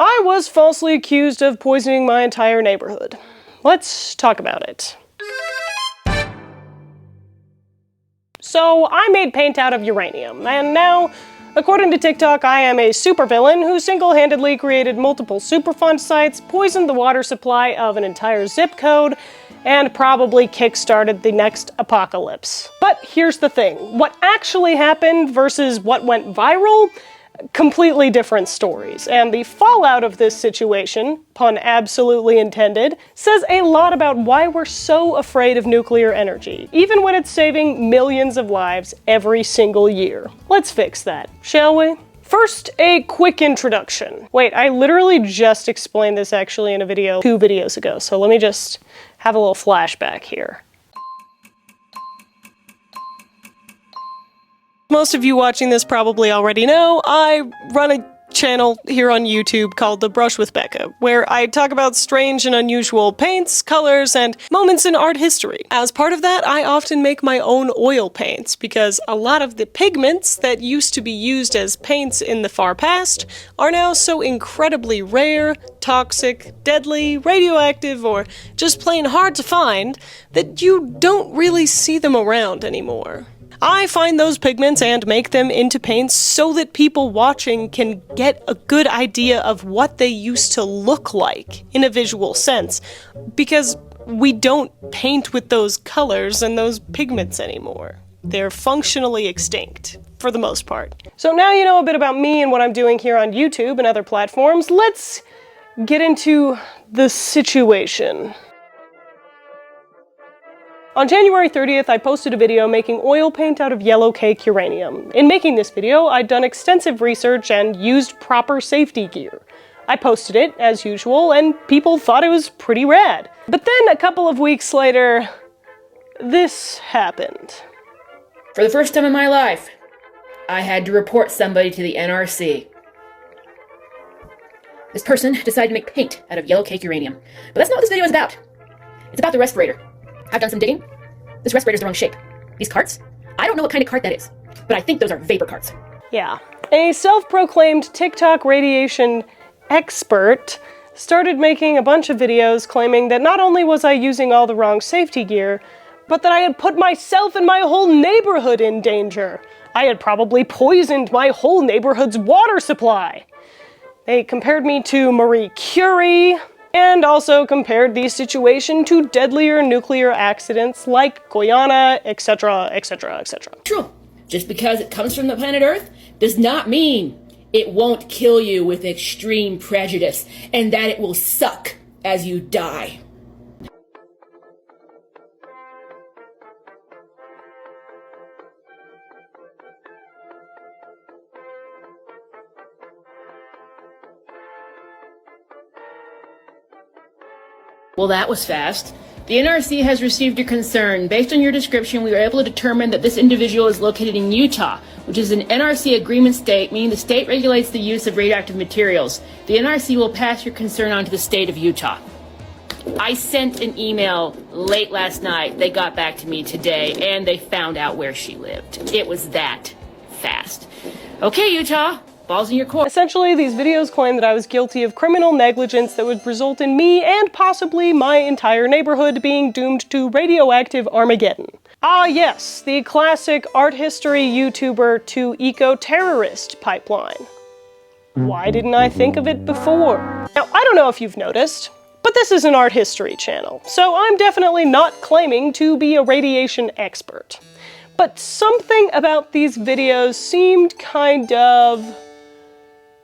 I was falsely accused of poisoning my entire neighborhood. Let's talk about it. So, I made paint out of uranium, and now, according to TikTok, I am a supervillain who single-handedly created multiple Superfund sites, poisoned the water supply of an entire zip code, and probably kickstarted the next apocalypse. But here's the thing, what actually happened versus what went viral? Completely different stories, and the fallout of this situation, pun absolutely intended, says a lot about why we're so afraid of nuclear energy, even when it's saving millions of lives every single year. Let's fix that, shall we? First, a quick introduction. Wait, I literally just explained this actually in a video 2 videos ago, so let me just have a little flashback here. Most of you watching this probably already know, I run a channel here on YouTube called The Brush with Becca, where I talk about strange and unusual paints, colors, and moments in art history. As part of that, I often make my own oil paints, because a lot of the pigments that used to be used as paints in the far past are now so incredibly rare, toxic, deadly, radioactive, or just plain hard to find that you don't really see them around anymore. I find those pigments and make them into paints so that people watching can get a good idea of what they used to look like in a visual sense, because we don't paint with those colors and those pigments anymore. They're functionally extinct, for the most part. So now you know a bit about me and what I'm doing here on YouTube and other platforms, let's get into the situation. On January 30th, I posted a video making oil paint out of yellow cake uranium. In making this video, I'd done extensive research and used proper safety gear. I posted it, as usual, and people thought it was pretty rad. But then, a couple of weeks later, this happened. For the first time in my life, I had to report somebody to the NRC. This person decided to make paint out of yellow cake uranium. But that's not what this video is about. It's about the respirator. I've done some digging. This respirator's the wrong shape. These carts? I don't know what kind of cart that is, but I think those are vapor carts. Yeah. A self-proclaimed TikTok radiation expert started making a bunch of videos claiming that not only was I using all the wrong safety gear, but that I had put myself and my whole neighborhood in danger. I had probably poisoned my whole neighborhood's water supply. They compared me to Marie Curie, and also compared the situation to deadlier nuclear accidents like Guyana, etc., etc., etc. True. Just because it comes from the planet Earth does not mean it won't kill you with extreme prejudice, and that it will suck as you die. Well, that was fast. The NRC has received your concern. Based on your description, we were able to determine that this individual is located in Utah, which is an NRC agreement state, meaning the state regulates the use of radioactive materials. The NRC will pass your concern on to the state of Utah. I sent an email late last night. They got back to me today, and they found out where she lived. It was that fast. Okay, Utah. Balls in your court. Essentially, these videos claim that I was guilty of criminal negligence that would result in me and possibly my entire neighborhood being doomed to radioactive Armageddon. Ah yes, the classic art history YouTuber to eco-terrorist pipeline. Why didn't I think of it before? Now, I don't know if you've noticed, but this is an art history channel, so I'm definitely not claiming to be a radiation expert. But something about these videos seemed kind of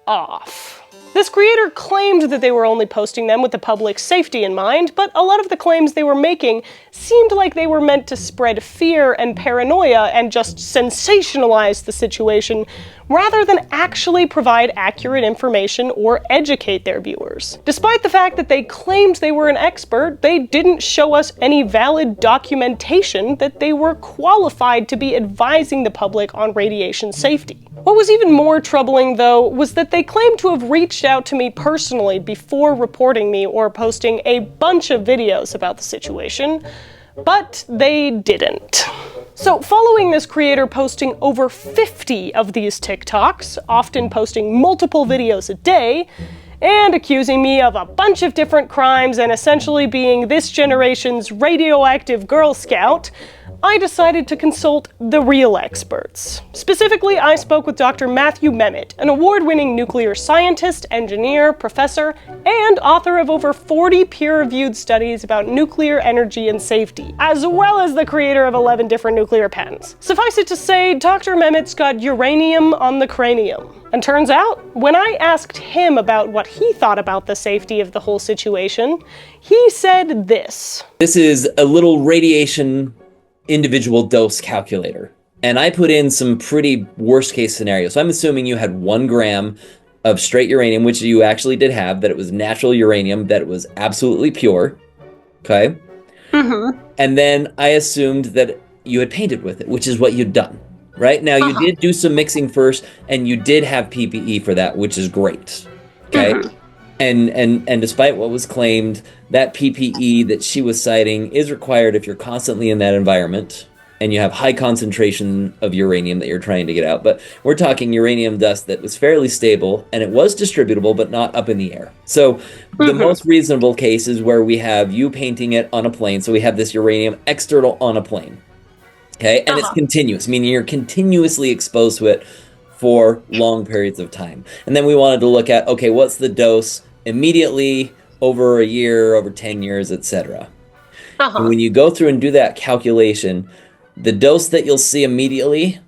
off. This creator claimed that they were only posting them with the public's safety in mind, but a lot of the claims they were making seemed like they were meant to spread fear and paranoia and just sensationalize the situation, rather than actually provide accurate information or educate their viewers. Despite the fact that they claimed they were an expert, they didn't show us any valid documentation that they were qualified to be advising the public on radiation safety. What was even more troubling, though, was that they claimed to have reached out to me personally before reporting me or posting a bunch of videos about the situation, but they didn't. So following this creator posting over 50 of these TikToks, often posting multiple videos a day, and accusing me of a bunch of different crimes and essentially being this generation's radioactive Girl Scout, I decided to consult the real experts. Specifically, I spoke with Dr. Dr Memmott, an award-winning nuclear scientist, engineer, professor, and author of over 40 peer-reviewed studies about nuclear energy and safety, as well as the creator of 11 different nuclear patents. Suffice it to say, Dr. Memmott's got uranium on the cranium. And turns out, when I asked him about what he thought about the safety of the whole situation, he said this. This is a little radiation individual dose calculator. And I put in some pretty worst case scenarios. So I'm assuming you had 1 gram of straight uranium, which you actually did have, that it was natural uranium, that it was absolutely pure. Okay? Mm-hmm. And then I assumed that you had painted with it, which is what you'd done. Right? Now, you did do some mixing first, and you did have PPE for that, which is great. Okay? Mm-hmm. And despite what was claimed, that PPE that she was citing is required if you're constantly in that environment and you have high concentration of uranium that you're trying to get out. But we're talking uranium dust that was fairly stable, and it was distributable, but not up in the air. So the most reasonable case is where we have you painting it on a plane. So we have this uranium external on a plane. Okay, and it's continuous, meaning you're continuously exposed to it for long periods of time. And then we wanted to look at, okay, what's the dose immediately, over a year, over 10 years, etc. And when you go through and do that calculation, the dose that you'll see immediately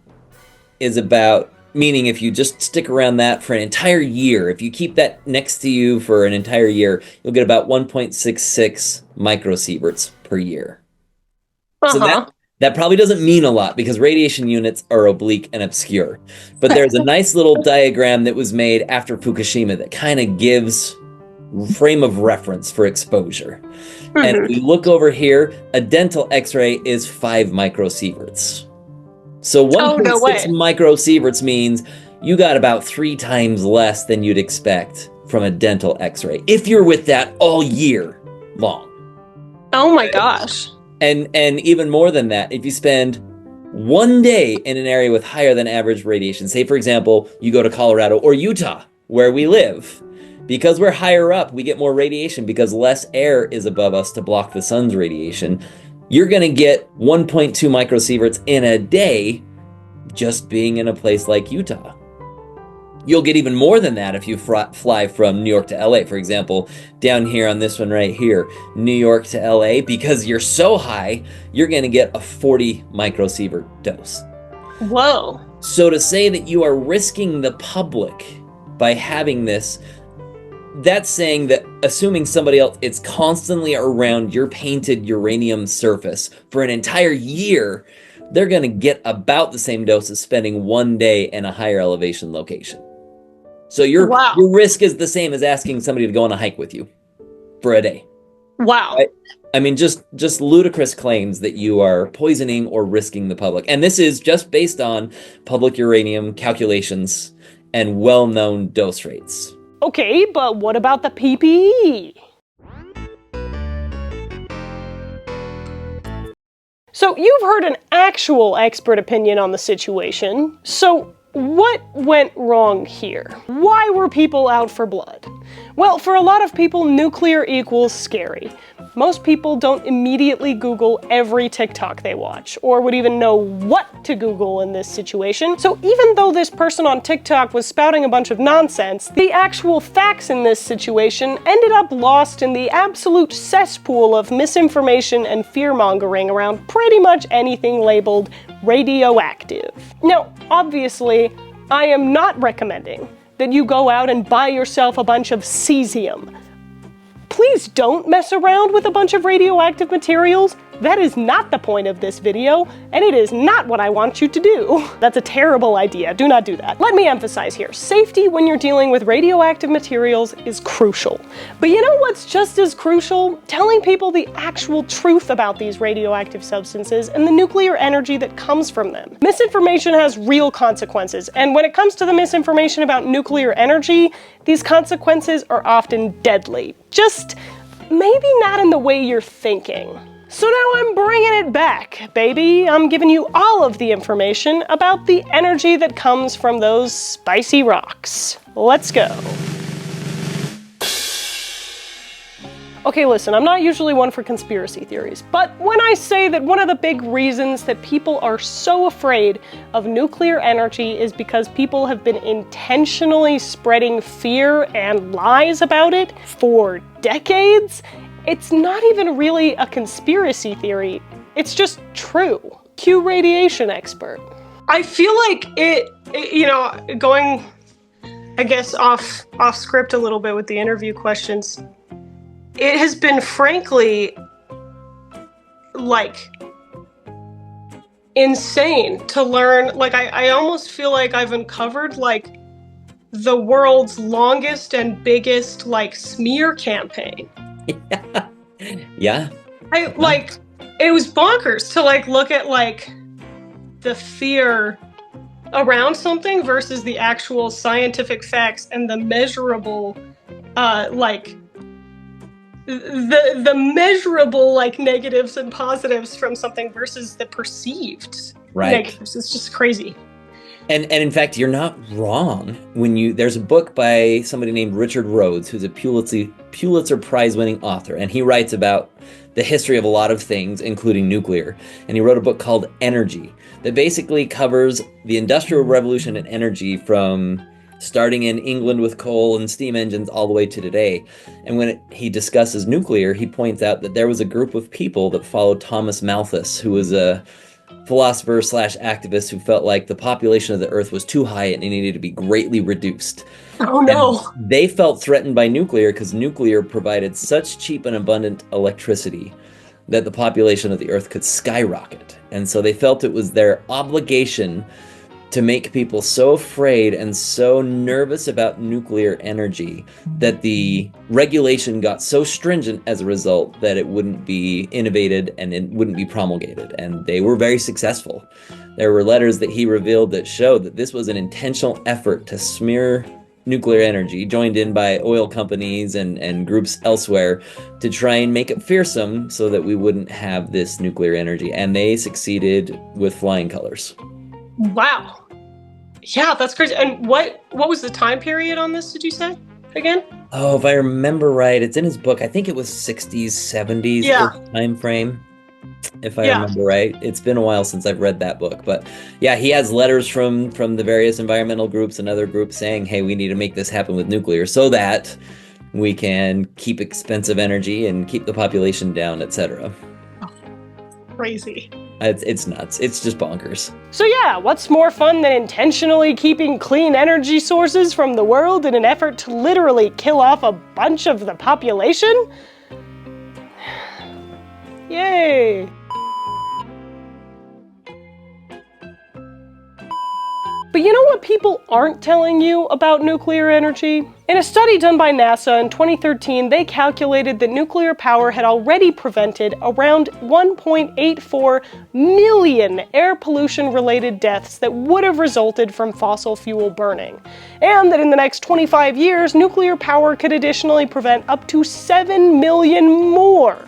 is about, meaning if you just stick around that for an entire year, if you keep that next to you for an entire year, you'll get about 1.66 microsieverts per year. So that probably doesn't mean a lot because radiation units are oblique and obscure. But there's a nice little diagram that was made after Fukushima that kind of gives frame of reference for exposure. And if we look over here, a dental x-ray is 5 microsieverts. So 1.6 microsieverts means you got about 3 times less than you'd expect from a dental x-ray if you're with that all year long. Oh my gosh. And even more than that, if you spend 1 day in an area with higher than average radiation, say for example, you go to Colorado or Utah, where we live, because we're higher up, we get more radiation because less air is above us to block the sun's radiation. You're gonna get 1.2 microsieverts in a day just being in a place like Utah. You'll get even more than that if you fly from New York to LA, for example, down here on this one right here, New York to LA, because you're so high, you're gonna get a 40 microsievert dose. Whoa. So to say that you are risking the public by having this, that's saying that assuming somebody else, it's constantly around your painted uranium surface for an entire year, they're gonna get about the same dose as spending 1 day in a higher elevation location. So your risk is the same as asking somebody to go on a hike with you for a day. Wow. Right? I mean, just ludicrous claims that you are poisoning or risking the public. And this is just based on public uranium calculations and well-known dose rates. Okay, but what about the PPE? So you've heard an actual expert opinion on the situation. So what went wrong here? Why were people out for blood? Well, for a lot of people, nuclear equals scary. Most people don't immediately Google every TikTok they watch, or would even know what to Google in this situation. So even though this person on TikTok was spouting a bunch of nonsense, the actual facts in this situation ended up lost in the absolute cesspool of misinformation and fear-mongering around pretty much anything labeled radioactive. Now, obviously, I am not recommending that you go out and buy yourself a bunch of cesium. Please don't mess around with a bunch of radioactive materials. That is not the point of this video, and it is not what I want you to do. That's a terrible idea. Do not do that. Let me emphasize here, safety when you're dealing with radioactive materials is crucial. But you know what's just as crucial? Telling people the actual truth about these radioactive substances and the nuclear energy that comes from them. Misinformation has real consequences, and when it comes to the misinformation about nuclear energy, these consequences are often deadly. Just maybe not in the way you're thinking. So now I'm bringing it back, baby. I'm giving you all of the information about the energy that comes from those spicy rocks. Let's go. Okay, listen, I'm not usually one for conspiracy theories, but when I say that one of the big reasons that people are so afraid of nuclear energy is because people have been intentionally spreading fear and lies about it for decades, it's not even really a conspiracy theory, it's just true. Cue radiation expert. I feel like going, I guess, off script a little bit with the interview questions, it has been frankly, like, insane to learn. Like, I almost feel like I've uncovered, like, the world's longest and biggest, like, smear campaign. Yeah. Like, it was bonkers to, like, look at, like, the fear around something versus the actual scientific facts and the measurable, the measurable, like, negatives and positives from something versus the perceived negatives. It's just crazy. And in fact, you're not wrong when there's a book by somebody named Richard Rhodes, who's a Pulitzer Prize-winning author, and he writes about the history of a lot of things, including nuclear. And he wrote a book called Energy that basically covers the Industrial Revolution and energy from starting in England with coal and steam engines all the way to today. And when he discusses nuclear, he points out that there was a group of people that followed Thomas Malthus, who was a philosopher / activist who felt like the population of the Earth was too high and it needed to be greatly reduced. Oh no! And they felt threatened by nuclear because nuclear provided such cheap and abundant electricity that the population of the Earth could skyrocket. And so they felt it was their obligation to make people so afraid and so nervous about nuclear energy that the regulation got so stringent as a result that it wouldn't be innovated and it wouldn't be promulgated. And they were very successful. There were letters that he revealed that showed that this was an intentional effort to smear nuclear energy, joined in by oil companies and groups elsewhere, to try and make it fearsome so that we wouldn't have this nuclear energy. And they succeeded with flying colors. Wow. Yeah, that's crazy. And what was the time period on this, did you say, again? Oh, if I remember right, it's in his book. I think it was 60s, 70s time frame, if I remember right. It's been a while since I've read that book. But yeah, he has letters from the various environmental groups and other groups saying, hey, we need to make this happen with nuclear so that we can keep expensive energy and keep the population down, etc. Oh, crazy. It's nuts. It's just bonkers. So yeah, what's more fun than intentionally keeping clean energy sources from the world in an effort to literally kill off a bunch of the population? Yay! But you know what people aren't telling you about nuclear energy? In a study done by NASA in 2013, they calculated that nuclear power had already prevented around 1.84 million air pollution-related deaths that would have resulted from fossil fuel burning. And that in the next 25 years, nuclear power could additionally prevent up to 7 million more,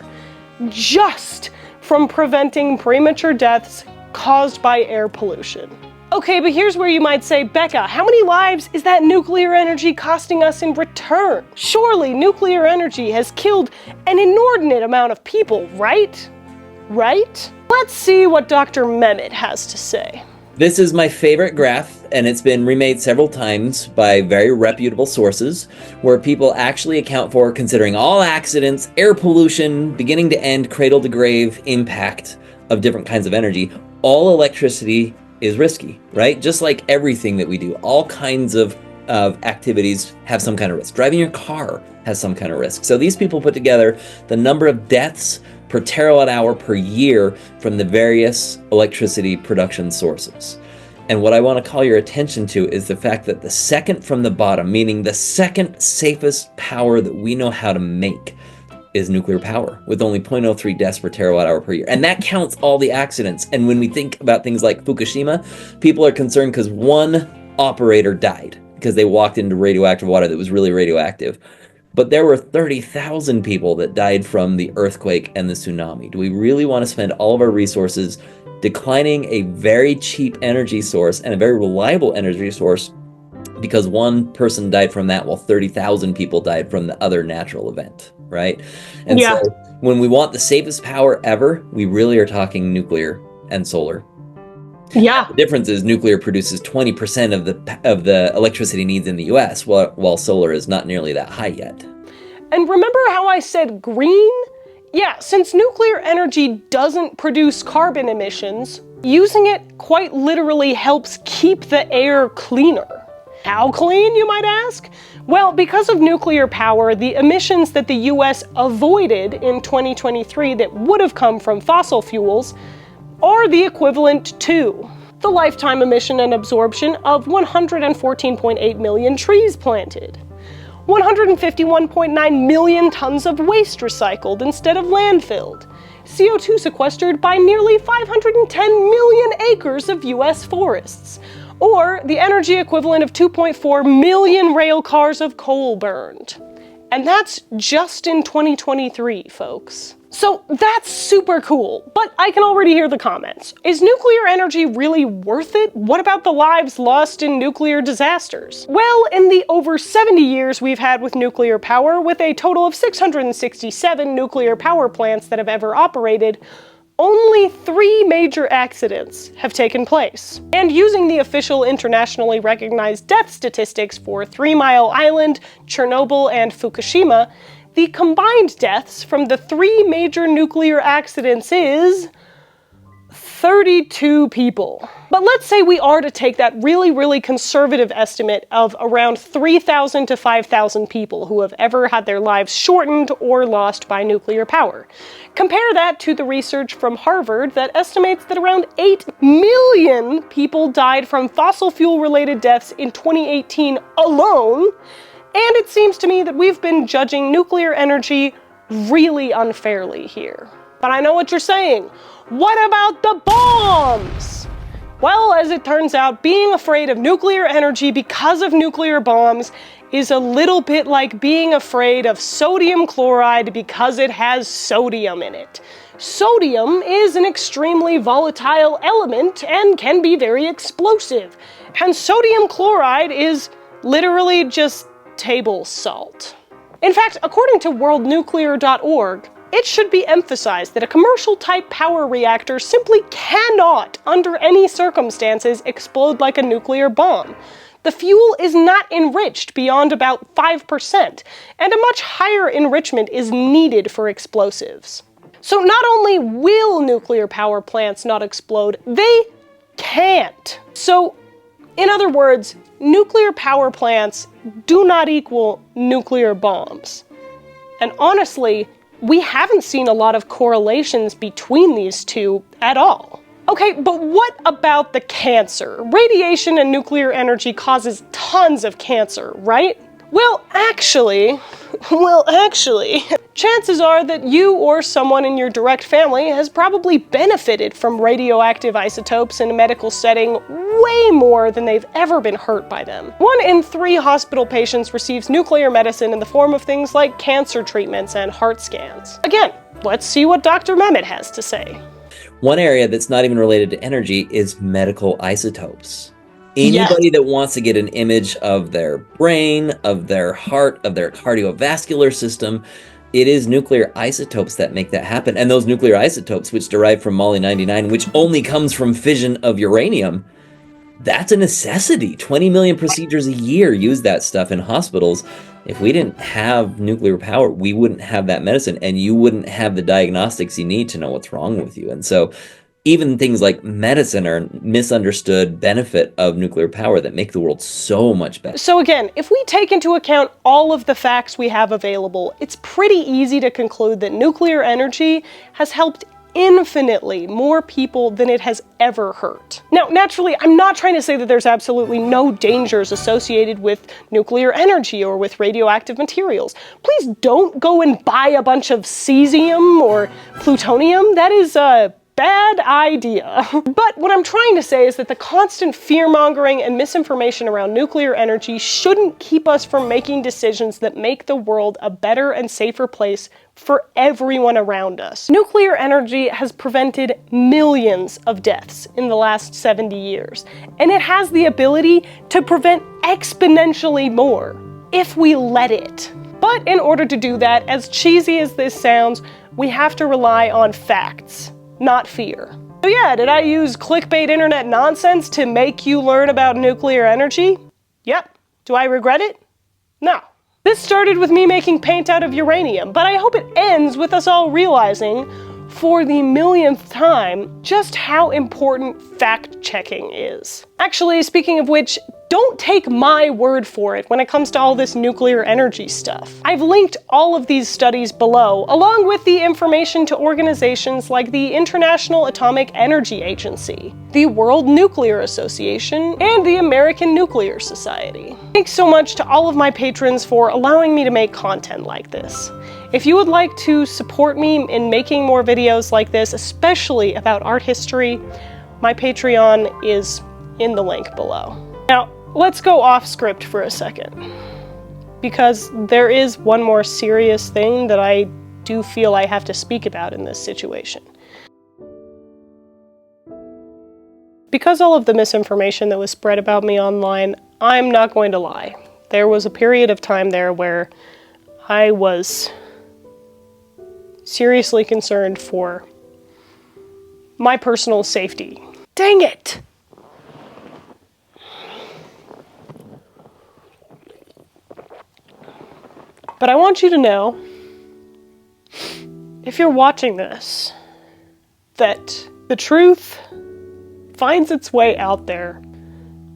just from preventing premature deaths caused by air pollution. Okay, but here's where you might say, Becca, how many lives is that nuclear energy costing us in return? Surely nuclear energy has killed an inordinate amount of people, right? Right? Let's see what Dr. Memmott has to say. This is my favorite graph, and it's been remade several times by very reputable sources, where people actually account for, considering all accidents, air pollution, beginning to end, cradle to grave impact of different kinds of energy. All electricity is risky, right? Just like everything that we do, all kinds of activities have some kind of risk. Driving your car has some kind of risk. So these people put together the number of deaths per terawatt hour per year from the various electricity production sources. And what I want to call your attention to is the fact that the second from the bottom, meaning the second safest power that we know how to make, is nuclear power, with only 0.03 deaths per terawatt hour per year. And that counts all the accidents. And when we think about things like Fukushima, people are concerned because one operator died because they walked into radioactive water that was really radioactive. But there were 30,000 people that died from the earthquake and the tsunami. Do we really want to spend all of our resources declining a very cheap energy source and a very reliable energy source because one person died from that while 30,000 people died from the other natural event? right? And Yeah. so when we want the safest power ever, we really are talking nuclear and solar. Yeah. The difference is nuclear produces 20% of the electricity needs in the US, while solar is not nearly that high yet. And remember how I said green? Yeah, since nuclear energy doesn't produce carbon emissions, using it quite literally helps keep the air cleaner. How clean, you might ask? Well, because of nuclear power, the emissions that the US avoided in 2023 that would have come from fossil fuels are the equivalent to the lifetime emission and absorption of 114.8 million trees planted, 151.9 million tons of waste recycled instead of landfilled, CO2 sequestered by nearly 510 million acres of US forests, or the energy equivalent of 2.4 million rail cars of coal burned. And that's just in 2023, folks. So that's super cool, but I can already hear the comments. Is nuclear energy really worth it? What about the lives lost in nuclear disasters? Well, in the over 70 years we've had with nuclear power, with a total of 667 nuclear power plants that have ever operated, only 3 major accidents have taken place. And using the official internationally recognized death statistics for 3 Mile Island, Chernobyl, and Fukushima, the combined deaths from the 3 major nuclear accidents is 32 people. But let's say we are to take that really conservative estimate of around 3,000 to 5,000 people who have ever had their lives shortened or lost by nuclear power. Compare that to the research from Harvard that estimates that around 8 million people died from fossil fuel-related deaths in 2018 alone. And it seems to me that we've been judging nuclear energy really unfairly here. But I know what you're saying. What about the bombs? Well, as it turns out, being afraid of nuclear energy because of nuclear bombs is a little bit like being afraid of sodium chloride because it has sodium in it. Sodium is an extremely volatile element and can be very explosive. And sodium chloride is literally just table salt. In fact, according to worldnuclear.org, it should be emphasized that a commercial-type power reactor simply cannot, under any circumstances, explode like a nuclear bomb. The fuel is not enriched beyond about 5%, and a much higher enrichment is needed for explosives. So not only will nuclear power plants not explode, they can't. So, in other words, nuclear power plants do not equal nuclear bombs. And honestly, we haven't seen a lot of correlations between these two at all. Okay, but what about the cancer? Radiation and nuclear energy causes tons of cancer, right? Well, actually, chances are that you or someone in your direct family has probably benefited from radioactive isotopes in a medical setting way more than they've ever been hurt by them. 1 in 3 hospital patients receives nuclear medicine in the form of things like cancer treatments and heart scans. Again, let's see what Dr. Memmott has to say. One area that's not even related to energy is medical isotopes. Anybody that wants to get an image of their brain, of their heart, of their cardiovascular system, it is nuclear isotopes that make that happen. And those nuclear isotopes, which derive from Moly-99, which only comes from fission of uranium, that's a necessity. 20 million procedures a year use that stuff in hospitals. If we didn't have nuclear power, we wouldn't have that medicine, and you wouldn't have the diagnostics you need to know what's wrong with you. And so even things like medicine are misunderstood benefit of nuclear power that make the world so much better. So again, if we take into account all of the facts we have available, it's pretty easy to conclude that nuclear energy has helped infinitely more people than it has ever hurt. Now, naturally, I'm not trying to say that there's absolutely no dangers associated with nuclear energy or with radioactive materials. Please don't go and buy a bunch of cesium or plutonium. That is bad idea. But what I'm trying to say is that the constant fear-mongering and misinformation around nuclear energy shouldn't keep us from making decisions that make the world a better and safer place for everyone around us. Nuclear energy has prevented millions of deaths in the last 70 years, and it has the ability to prevent exponentially more if we let it. But in order to do that, as cheesy as this sounds, we have to rely on facts, not fear. So yeah, did I use clickbait internet nonsense to make you learn about nuclear energy? Yep. Do I regret it? No. This started with me making paint out of uranium, but I hope it ends with us all realizing, for the millionth time, just how important fact-checking is. Actually, speaking of which, don't take my word for it when it comes to all this nuclear energy stuff. I've linked all of these studies below, along with the information to organizations like the International Atomic Energy Agency, the World Nuclear Association, and the American Nuclear Society. Thanks so much to all of my patrons for allowing me to make content like this. If you would like to support me in making more videos like this, especially about art history, my Patreon is in the link below. Now, let's go off script for a second, because there is one more serious thing that I do feel I have to speak about in this situation. Because all of the misinformation that was spread about me online, I'm not going to lie. There was a period of time there where I was seriously concerned for my personal safety. Dang it! But I want you to know, if you're watching this, that the truth finds its way out there,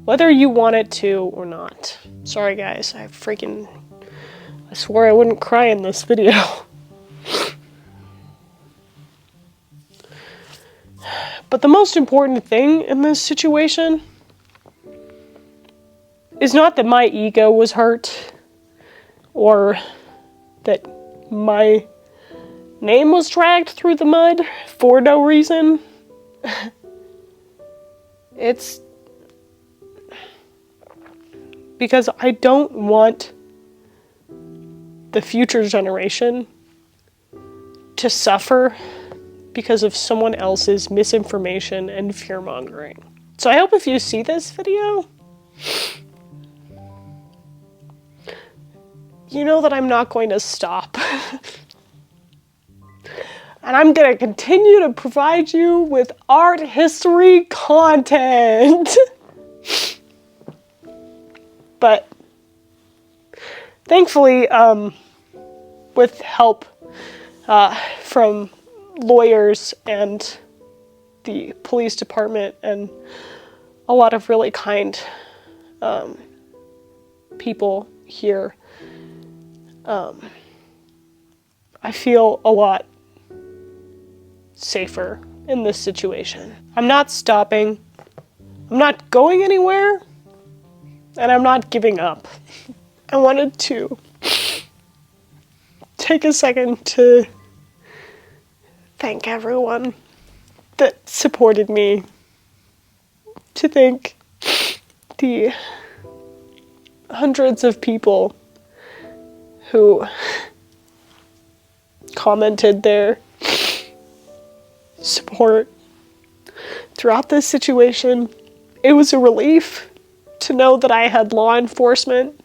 whether you want it to or not. Sorry guys, I swore I wouldn't cry in this video. But the most important thing in this situation is not that my ego was hurt, or that my name was dragged through the mud for no reason. It's because I don't want the future generation to suffer because of someone else's misinformation and fear-mongering. So I hope if you see this video, you know that I'm not going to stop. And I'm gonna continue to provide you with art history content. But thankfully, with help from lawyers and the police department and a lot of really kind people here, I feel a lot safer in this situation. I'm not stopping, I'm not going anywhere, and I'm not giving up. I wanted to take a second to thank everyone that supported me, to thank the hundreds of people who commented their support throughout this situation. It was a relief to know that I had law enforcement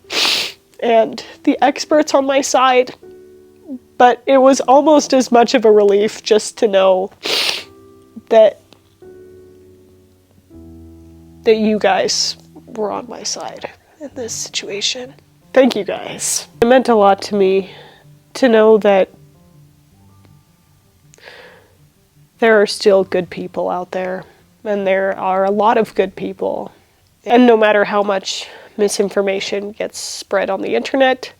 and the experts on my side, but it was almost as much of a relief just to know that you guys were on my side in this situation. Thank you guys. It meant a lot to me to know that there are still good people out there, and there are a lot of good people. And no matter how much misinformation gets spread on the internet,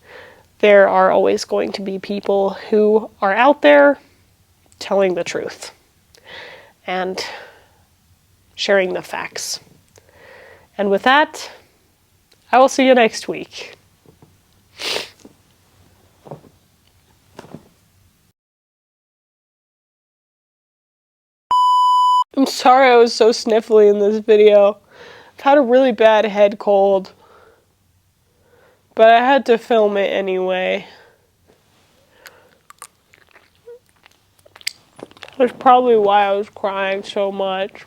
there are always going to be people who are out there telling the truth and sharing the facts. And with that, I will see you next week. I'm sorry I was so sniffly in this video. I've had a really bad head cold, but I had to film it anyway. That's probably why I was crying so much.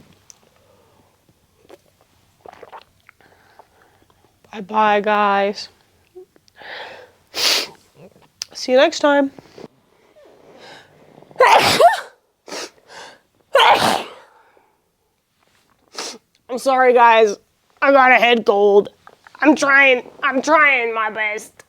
Bye-bye, guys. See you next time. I'm sorry, guys. I got a head cold. I'm trying my best.